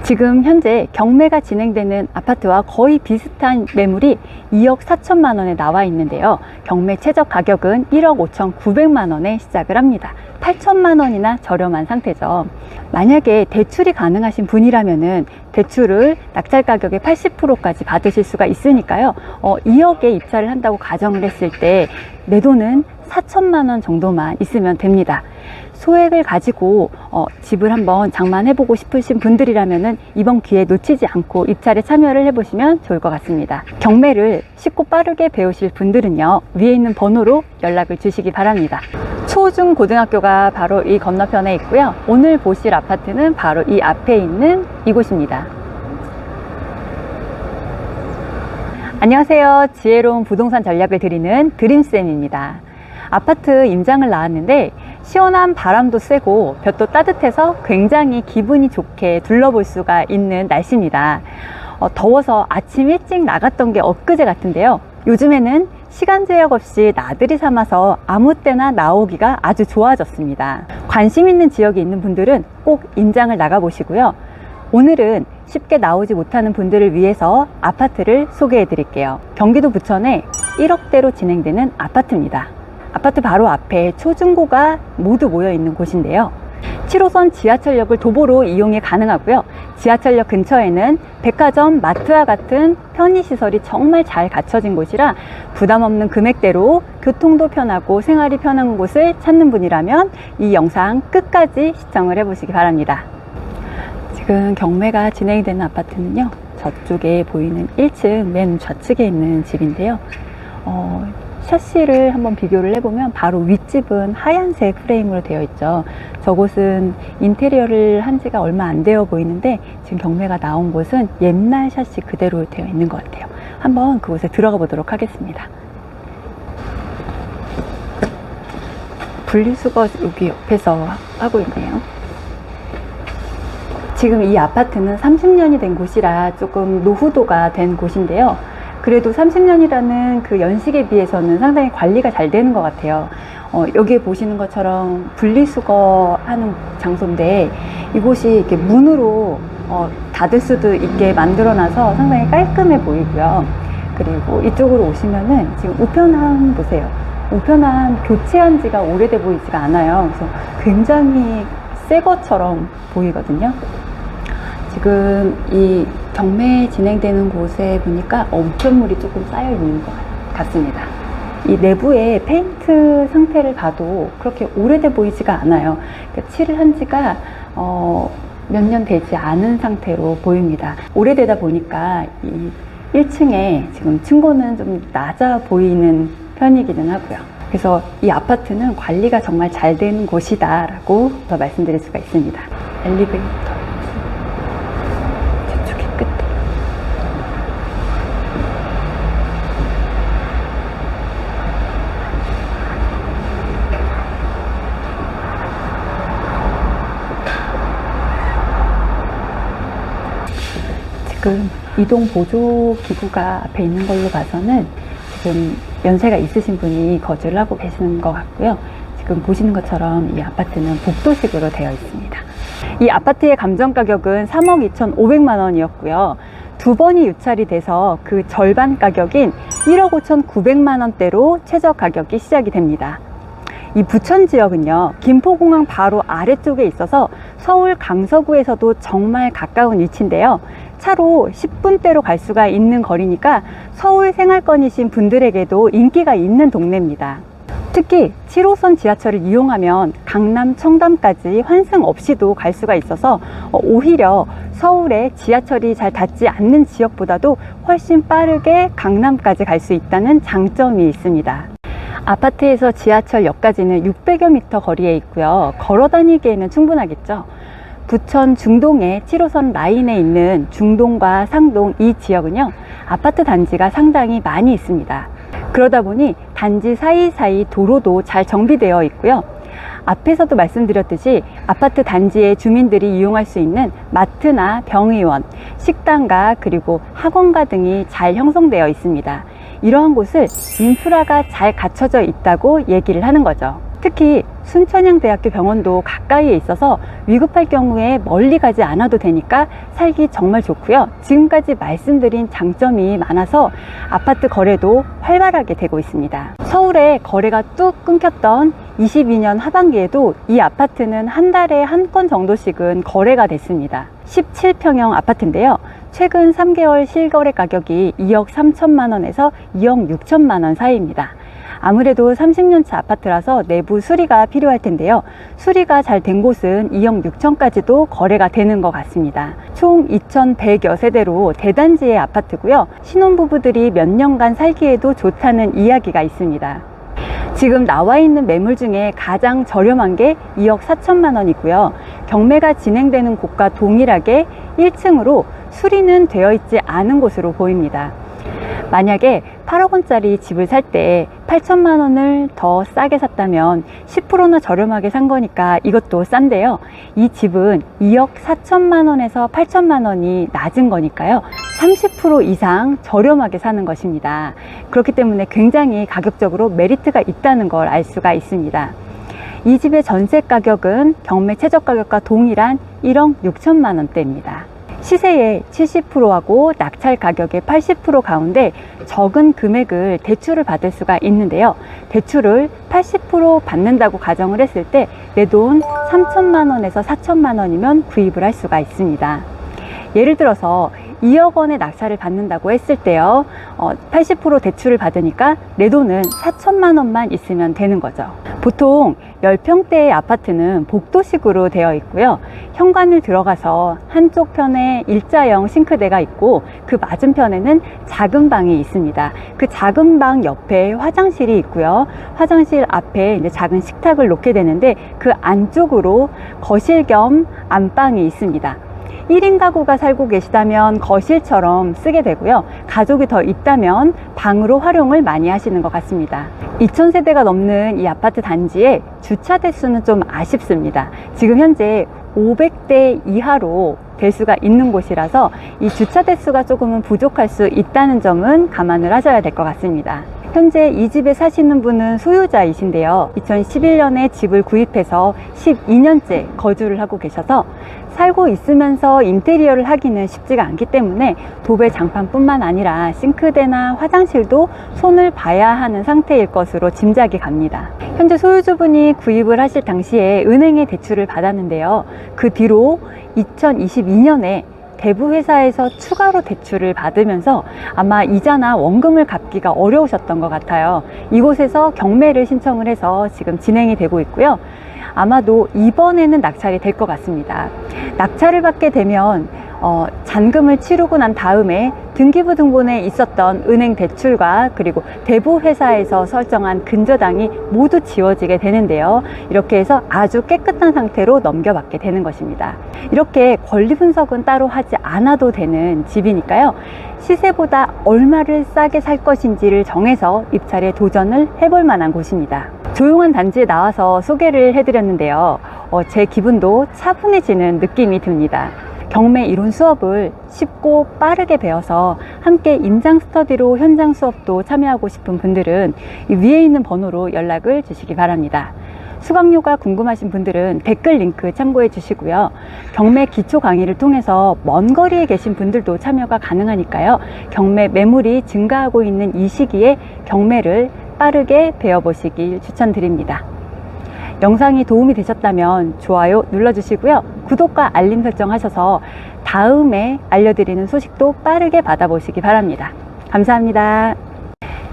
지금 현재 경매가 진행되는 아파트와 거의 비슷한 매물이 2억 4천만 원에 나와 있는데요. 경매 최저 가격은 1억 5,900만 원에 시작을 합니다. 8천만 원이나 저렴한 상태죠. 만약에 대출이 가능하신 분이라면은 대출을 낙찰 가격의 80%까지 받으실 수가 있으니까요. 2억에 입찰을 한다고 가정을 했을 때 내 돈은 4천만 원 정도만 있으면 됩니다. 소액을 가지고 집을 한번 장만해보고 싶으신 분들이라면은 이번 기회 놓치지 않고 입찰에 참여를 해보시면 좋을 것 같습니다. 경매를 쉽고 빠르게 배우실 분들은요, 위에 있는 번호로 연락을 주시기 바랍니다. 초중 고등학교가 바로 이 건너편에 있고요. 오늘 보실 아파트는 바로 이 앞에 있는 이곳입니다. 안녕하세요. 지혜로운 부동산 전략을 드리는 드림쌤입니다. 아파트 임장을 나왔는데 시원한 바람도 쐬고 볕도 따뜻해서 굉장히 기분이 좋게 둘러볼 수가 있는 날씨입니다. 더워서 아침 일찍 나갔던 게 엊그제 같은데요. 요즘에는 시간 제약 없이 나들이 삼아서 아무 때나 나오기가 아주 좋아졌습니다. 관심 있는 지역에 있는 분들은 꼭 임장을 나가 보시고요. 오늘은 쉽게 나오지 못하는 분들을 위해서 아파트를 소개해 드릴게요. 경기도 부천에 1억대로 진행되는 아파트입니다. 아파트 바로 앞에 초중고가 모두 모여 있는 곳인데요. 7호선 지하철역을 도보로 이용이 가능하고요. 지하철역 근처에는 백화점, 마트와 같은 편의시설이 정말 잘 갖춰진 곳이라 부담 없는 금액대로 교통도 편하고 생활이 편한 곳을 찾는 분이라면 이 영상 끝까지 시청을 해보시기 바랍니다. 지금 경매가 진행이 되는 아파트는요, 저쪽에 보이는 1층 맨 좌측에 있는 집인데요. 샤시를 한번 비교를 해보면 바로 윗집은 하얀색 프레임으로 되어 있죠. 저곳은 인테리어를 한 지가 얼마 안 되어 보이는데 지금 경매가 나온 곳은 옛날 샤시 그대로 되어 있는 것 같아요. 한번 그곳에 들어가 보도록 하겠습니다. 분리수거 여기 옆에서 하고 있네요. 지금 이 아파트는 30년이 된 곳이라 조금 노후도가 된 곳인데요. 그래도 30년이라는 그 연식에 비해서는 상당히 관리가 잘 되는 것 같아요. 여기에 보시는 것처럼 분리수거 하는 장소인데 이곳이 이렇게 문으로 닫을 수도 있게 만들어놔서 상당히 깔끔해 보이고요. 그리고 이쪽으로 오시면은 지금 우편함 보세요. 우편함 교체한 지가 오래돼 보이지가 않아요. 그래서 굉장히 새 것처럼 보이거든요. 지금 이 경매 진행되는 곳에 보니까 우편물이 조금 쌓여 있는 것 같습니다. 이 내부의 페인트 상태를 봐도 그렇게 오래돼 보이지가 않아요. 그러니까 칠을 한 지가 몇 년 되지 않은 상태로 보입니다. 오래되다 보니까 이 1층에 지금 층고는 좀 낮아 보이는 편이기는 하고요. 그래서 이 아파트는 관리가 정말 잘 되는 곳이다 라고 말씀드릴 수가 있습니다. 엘리베이터 저쪽에 끝에 지금 이동 보조 기구가 앞에 있는 걸로 봐서는 지금 연세가 있으신 분이 거주를 하고 계시는 것 같고요. 지금 보시는 것처럼 이 아파트는 복도식으로 되어 있습니다. 이 아파트의 감정 가격은 3억 2,500만 원이었고요. 두 번이 유찰이 돼서 그 절반 가격인 1억 5,900만 원대로 최저 가격이 시작이 됩니다. 이 부천 지역은요, 김포공항 바로 아래쪽에 있어서 서울 강서구에서도 정말 가까운 위치인데요. 차로 10분대로 갈 수가 있는 거리니까 서울 생활권이신 분들에게도 인기가 있는 동네입니다. 특히 7호선 지하철을 이용하면 강남, 청담까지 환승 없이도 갈 수가 있어서 오히려 서울에 지하철이 잘 닿지 않는 지역보다도 훨씬 빠르게 강남까지 갈 수 있다는 장점이 있습니다. 아파트에서 지하철역까지는 600여 미터 거리에 있고요. 걸어 다니기에는 충분하겠죠. 부천 중동의 7호선 라인에 있는 중동과 상동 이 지역은요, 아파트 단지가 상당히 많이 있습니다. 그러다 보니 단지 사이사이 도로도 잘 정비되어 있고요. 앞에서도 말씀드렸듯이 아파트 단지의 주민들이 이용할 수 있는 마트나 병의원, 식당가 그리고 학원가 등이 잘 형성되어 있습니다. 이러한 곳을 인프라가 잘 갖춰져 있다고 얘기를 하는 거죠. 특히 순천향대학교 병원도 가까이에 있어서 위급할 경우에 멀리 가지 않아도 되니까 살기 정말 좋고요. 지금까지 말씀드린 장점이 많아서 아파트 거래도 활발하게 되고 있습니다. 서울에 거래가 뚝 끊겼던 22년 하반기에도 이 아파트는 한 달에 한 건 정도씩은 거래가 됐습니다. 17평형 아파트인데요. 최근 3개월 실거래 가격이 2억 3천만 원에서 2억 6천만 원 사이입니다. 아무래도 30년차 아파트라서 내부 수리가 필요할 텐데요. 수리가 잘 된 곳은 2억 6천까지도 거래가 되는 것 같습니다. 총 2,100여 세대로 대단지의 아파트고요. 신혼부부들이 몇 년간 살기에도 좋다는 이야기가 있습니다. 지금 나와 있는 매물 중에 가장 저렴한 게 2억 4천만 원이고요. 경매가 진행되는 곳과 동일하게 1층으로 수리는 되어 있지 않은 곳으로 보입니다. 만약에 8억 원짜리 집을 살 때 8천만 원을 더 싸게 샀다면 10%나 저렴하게 산 거니까 이것도 싼데요. 이 집은 2억 4천만 원에서 8천만 원이 낮은 거니까요. 30% 이상 저렴하게 사는 것입니다. 그렇기 때문에 굉장히 가격적으로 메리트가 있다는 걸 알 수가 있습니다. 이 집의 전세 가격은 경매 최저 가격과 동일한 1억 6천만 원대입니다. 시세의 70%하고 낙찰 가격의 80% 가운데 적은 금액을 대출을 받을 수가 있는데요. 대출을 80% 받는다고 가정을 했을 때 내 돈 3천만 원에서 4천만 원이면 구입을 할 수가 있습니다. 예를 들어서 2억 원의 낙찰을 받는다고 했을 때요. 80% 대출을 받으니까 내 돈은 4천만 원만 있으면 되는 거죠. 보통 10평대의 아파트는 복도식으로 되어 있고요. 현관을 들어가서 한쪽 편에 일자형 싱크대가 있고 그 맞은편에는 작은 방이 있습니다. 그 작은 방 옆에 화장실이 있고요. 화장실 앞에 이제 작은 식탁을 놓게 되는데 그 안쪽으로 거실 겸 안방이 있습니다. 1인 가구가 살고 계시다면 거실처럼 쓰게 되고요. 가족이 더 있다면 방으로 활용을 많이 하시는 것 같습니다. 2,000세대가 넘는 이 아파트 단지에 주차 대수는 좀 아쉽습니다. 지금 현재 500대 이하로 될 수가 있는 곳이라서 이 주차 대수가 조금은 부족할 수 있다는 점은 감안을 하셔야 될 것 같습니다. 현재 이 집에 사시는 분은 소유자이신데요. 2011년에 집을 구입해서 12년째 거주를 하고 계셔서 살고 있으면서 인테리어를 하기는 쉽지가 않기 때문에 도배 장판뿐만 아니라 싱크대나 화장실도 손을 봐야 하는 상태일 것으로 짐작이 갑니다. 현재 소유주분이 구입을 하실 당시에 은행에 대출을 받았는데요. 그 뒤로 2022년에 대부 회사에서 추가로 대출을 받으면서 아마 이자나 원금을 갚기가 어려우셨던 것 같아요. 이곳에서 경매를 신청을 해서 지금 진행이 되고 있고요. 아마도 이번에는 낙찰이 될 것 같습니다. 낙찰을 받게 되면 잔금을 치르고 난 다음에 등기부 등본에 있었던 은행 대출과 그리고 대부 회사에서 설정한 근저당이 모두 지워지게 되는데요. 이렇게 해서 아주 깨끗한 상태로 넘겨받게 되는 것입니다. 이렇게 권리 분석은 따로 하지 않아도 되는 집이니까요. 시세보다 얼마를 싸게 살 것인지를 정해서 입찰에 도전을 해볼 만한 곳입니다. 조용한 단지에 나와서 소개를 해드렸는데요. 제 기분도 차분해지는 느낌이 듭니다. 경매 이론 수업을 쉽고 빠르게 배워서 함께 임장 스터디로 현장 수업도 참여하고 싶은 분들은 이 위에 있는 번호로 연락을 주시기 바랍니다. 수강료가 궁금하신 분들은 댓글 링크 참고해 주시고요. 경매 기초 강의를 통해서 먼 거리에 계신 분들도 참여가 가능하니까요. 경매 매물이 증가하고 있는 이 시기에 경매를 빠르게 배워보시길 추천드립니다. 영상이 도움이 되셨다면 좋아요 눌러주시고요. 구독과 알림 설정 하셔서 다음에 알려드리는 소식도 빠르게 받아보시기 바랍니다. 감사합니다.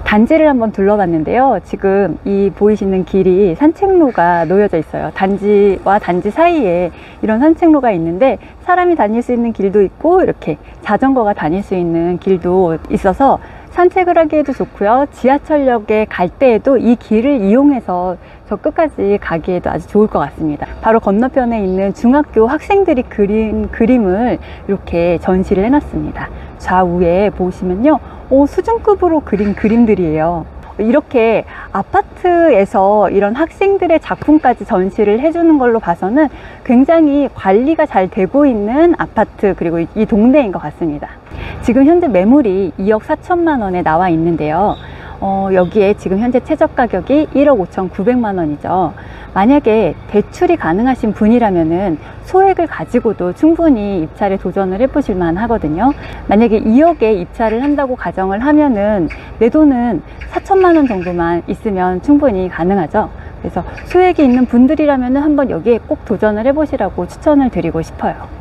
단지를 한번 둘러봤는데요. 지금 이 보이시는 길이 산책로가 놓여져 있어요. 단지와 단지 사이에 이런 산책로가 있는데 사람이 다닐 수 있는 길도 있고 이렇게 자전거가 다닐 수 있는 길도 있어서 산책을 하기에도 좋고요. 지하철역에 갈 때에도 이 길을 이용해서 저 끝까지 가기에도 아주 좋을 것 같습니다. 바로 건너편에 있는 중학교 학생들이 그린 그림을 이렇게 전시를 해놨습니다. 좌우에 보시면요. 수준급으로 그린 그림들이에요. 이렇게 아파트에서 이런 학생들의 작품까지 전시를 해주는 걸로 봐서는 굉장히 관리가 잘 되고 있는 아파트 그리고 이 동네인 것 같습니다. 지금 현재 매물이 2억 4천만 원에 나와 있는데요. 여기에 지금 현재 최저 가격이 1억 5,900만 원이죠. 만약에 대출이 가능하신 분이라면은 소액을 가지고도 충분히 입찰에 도전을 해보실 만 하거든요. 만약에 2억에 입찰을 한다고 가정을 하면은 내 돈은 4천만 원 정도만 있으면 충분히 가능하죠. 그래서 소액이 있는 분들이라면은 한번 여기에 꼭 도전을 해보시라고 추천을 드리고 싶어요.